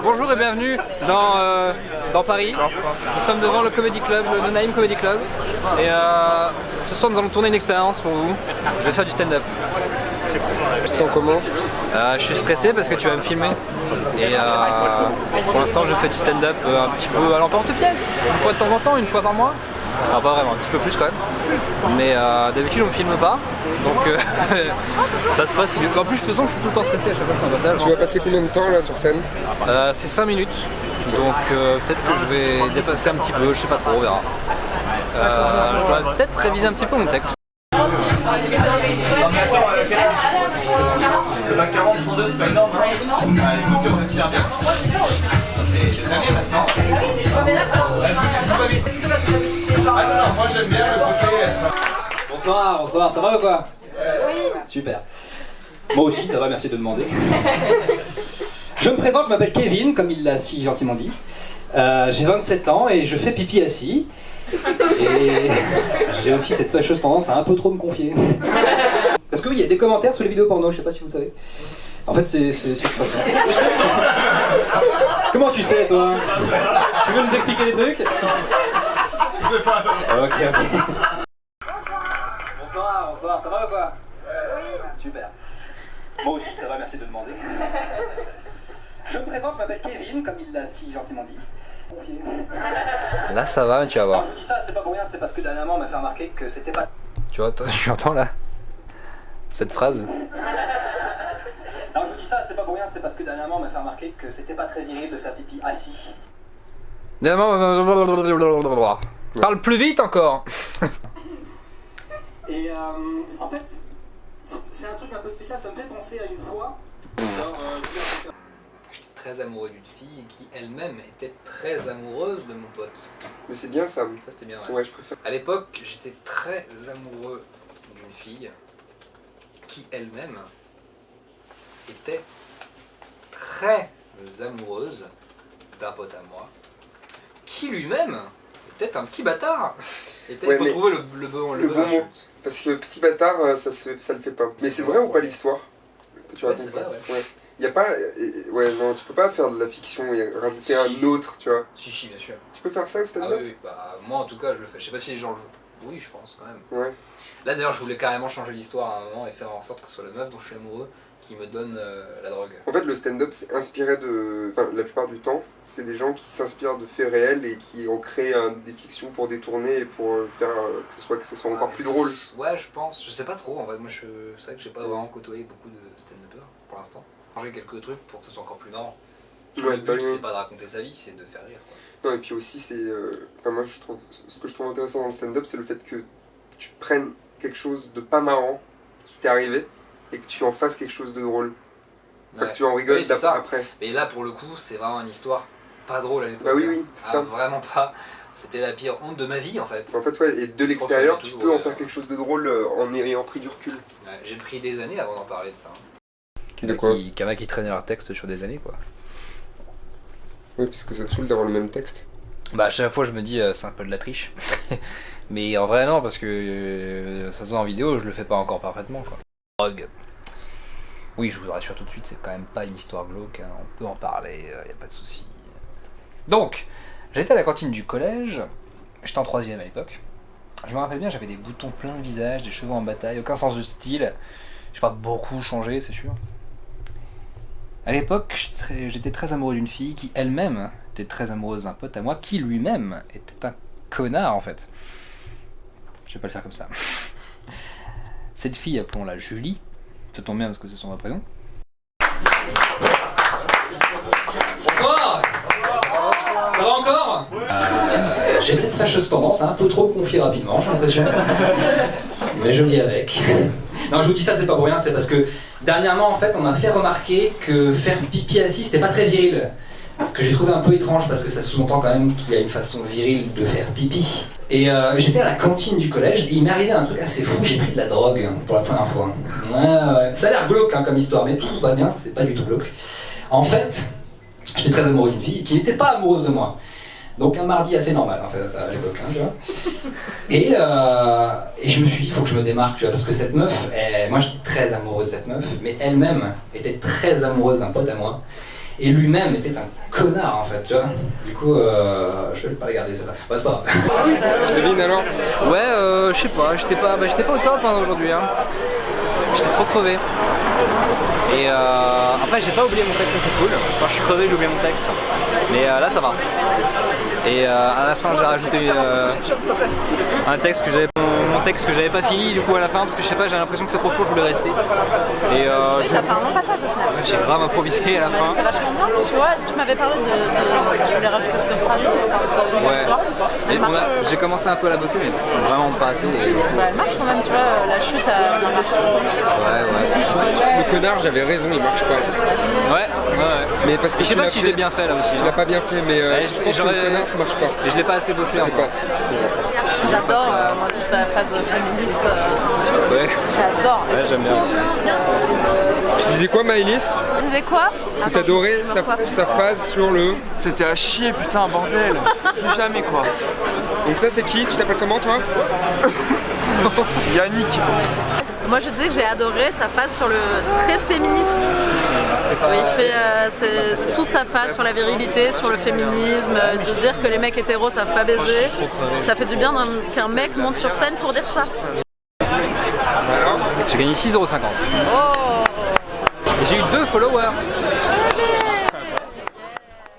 Bonjour et bienvenue dans Paris. Nous sommes devant le Comedy Club, le Naïm Comedy Club. Et ce soir nous allons tourner une expérience pour vous. Je vais faire du stand-up. Tu te sens comment? Je suis stressé parce que tu vas me filmer. Et pour l'instant je fais du stand-up un petit peu à l'emporte-pièce. Une fois de temps en temps, une fois par mois. Ah, pas vraiment, un petit peu plus quand même. Mais d'habitude on me filme pas. Donc ça se passe mieux. En plus de toute façon je suis tout le temps stressé à chaque fois que je suis en passage. Tu vas passer combien de temps là sur scène? C'est 5 minutes. Donc peut-être que je vais dépasser un petit peu, je sais pas trop, on verra. Je dois peut-être réviser un petit peu mon texte. C'est pas 40-32, c'est pas énorme, hein? Écoute, on respire bien. Ça fait des années maintenant. Ah non, moi j'aime bien le côté... Bonsoir, ça va ou quoi? Oui. Super. Moi aussi, ça va, merci de demander. Je me présente, je m'appelle Kevin, comme il l'a si gentiment dit. J'ai 27 ans et je fais pipi assis. Et j'ai aussi cette fâcheuse tendance à un peu trop me confier. Parce que oui, il y a des commentaires sous les vidéos porno, je sais pas si vous savez. En fait, c'est de toute façon. Comment tu sais, toi? Tu veux nous expliquer des trucs? Ok. Bonsoir, ça va ou quoi? Oui. Super. Moi aussi, ça va, merci de demander. Je me présente, je m'appelle Kevin, comme il l'a si gentiment dit. Là ça va, mais tu vas voir. Alors, je dis ça, c'est pas pour rien, c'est parce que dernièrement on m'a fait remarquer que c'était pas... Tu vois, tu entends là cette phrase? Alors je dis ça, c'est pas pour rien, c'est parce que dernièrement on m'a fait remarquer que c'était pas très viril de faire pipi assis. Dernièrement... Parle plus vite encore. Et en fait, c'est un truc un peu spécial, ça me fait penser à une fois, genre... J'étais très amoureux d'une fille qui elle-même était très amoureuse de mon pote. Mais c'est bien ça. Ça c'était bien, Ouais, je préfère. À l'époque, j'étais très amoureux d'une fille qui elle-même était très amoureuse d'un pote à moi qui lui-même était un petit bâtard. Il faut trouver le bon mot. Parce que petit bâtard, ça le fait pas. Mais c'est vrai ou pas l'histoire que tu racontes? C'est vrai, ouais. Y a pas... Ouais, non, tu peux pas faire de la fiction et rajouter un autre, tu vois. Si, bien sûr. Tu peux faire ça au stand-up? Ah oui, bah moi en tout cas je le fais. Je sais pas si les gens le font. Oui, je pense quand même. Ouais. Là d'ailleurs je voulais carrément changer l'histoire à un moment et faire en sorte que ce soit la meuf dont je suis amoureux qui me donne la drogue. En fait, le stand-up c'est inspiré de... Enfin, la plupart du temps, c'est des gens qui s'inspirent de faits réels et qui ont créé des fictions pour détourner et pour faire que ce soit encore plus drôle. Ouais, je pense. Je sais pas trop en fait. Moi, c'est vrai que j'ai pas vraiment côtoyé beaucoup de stand-uppers pour l'instant. Changer quelques trucs pour que ce soit encore plus marrant. Ouais, le but c'est pas de raconter sa vie, c'est de faire rire, quoi. Non, et puis aussi c'est... moi je trouve... Ce que je trouve intéressant dans le stand-up, c'est le fait que tu prennes quelque chose de pas marrant qui t'est arrivé et que tu en fasses quelque chose de drôle. Enfin, que tu en rigoles après. Mais là pour le coup, c'est vraiment une histoire pas drôle à l'époque. Bah oui, c'est ça. Vraiment pas. C'était la pire honte de ma vie en fait. En fait, ouais, et de l'extérieur, tu peux en faire quelque chose de drôle en ayant pris du recul. Ouais, j'ai pris des années avant d'en parler de ça. De quoi? Qu'il y en a qui traînaient leur texte sur des années, quoi. Oui, puisque ça te saoule d'avoir le même texte. Bah à chaque fois je me dis c'est un peu de la triche. Mais en vrai non, parce que ça se voit en vidéo, je le fais pas encore parfaitement, quoi. Drogue. Oui, je vous rassure tout de suite, c'est quand même pas une histoire glauque, hein. On peut en parler, y a pas de souci. Donc, j'étais à la cantine du collège, j'étais en 3ème à l'époque. Je me rappelle bien, j'avais des boutons plein le visage, des cheveux en bataille, aucun sens de style. J'ai pas beaucoup changé, c'est sûr. À l'époque, j'étais très amoureux d'une fille qui elle-même était très amoureuse d'un pote à moi qui lui-même était un connard en fait. Je vais pas le faire comme ça. Cette fille, appelons-la Julie, ça tombe bien parce que c'est son vrai prénom. Bonsoir. Ça va encore? J'ai cette fâcheuse tendance à un peu trop me confier rapidement, j'ai l'impression. Mais je vis avec. Non, je vous dis ça, c'est pas pour rien, c'est parce que dernièrement, en fait, on m'a fait remarquer que faire pipi assis, c'était pas très viril. Ce que j'ai trouvé un peu étrange, parce que ça sous-entend quand même qu'il y a une façon virile de faire pipi. Et j'étais à la cantine du collège, et il m'est arrivé un truc assez fou, j'ai pris de la drogue pour la première fois. Ouais. Ça a l'air glauque comme histoire, mais tout va bien, c'est pas du tout glauque. En fait, j'étais très amoureux d'une fille qui n'était pas amoureuse de moi. Donc un mardi assez normal en fait à l'époque, hein, tu vois. Et je me suis dit, il faut que je me démarque, tu vois, parce que cette meuf, moi j'étais très amoureux de cette meuf, mais elle-même était très amoureuse d'un pote à moi. Et lui-même était un connard en fait, tu vois. Du coup, je vais pas la garder celle-là. Bah, c'est pas grave. Kevin alors? Ouais, je sais pas, j'étais pas au top hein, aujourd'hui. Hein. J'étais trop crevé. Et après, j'ai pas oublié mon texte, ça c'est cool. Quand je suis crevé, j'ai oublié mon texte. Mais là, ça va. Et à la fin, j'ai rajouté un texte que j'avais. Mon texte que j'avais pas fini du coup à la fin parce que je sais pas, j'ai l'impression que c'était trop court, je voulais rester. Et t'as fait un long passage au final. j'ai grave improvisé à la fin. C'était vachement bien, tu vois, tu m'avais parlé je voulais rajouter cette phrase, cette histoire. J'ai commencé un peu à la bosser mais vraiment pas assez. Et... Bah, elle marche quand même, tu vois, la chute elle a marché. Ouais. Le connard, j'avais raison, il marche pas. Ouais. Mais parce que je sais pas si je l'ai bien fait là aussi. Tu l'as pas bien fait, mais je pense que le connard marche pas. Et je l'ai pas assez bossé encore. J'adore moi toute la phase féministe. Ouais. J'adore. Ouais, j'aime bien aussi. Tu disais quoi, Maëlys? Tu disais quoi? T'adorais sa phase sur le... C'était à chier, putain, bordel. Plus jamais quoi. Donc ça c'est qui? Tu t'appelles comment toi? Yannick. Moi je disais que j'ai adoré sa phase sur le très féministe. Où il fait c'est toute sa phase sur la virilité, sur le féminisme, de dire que les mecs hétéros savent pas baiser. Ça fait du bien qu'un mec monte sur scène pour dire ça. J'ai gagné 6,50 €. Oh. Et j'ai eu 2 followers.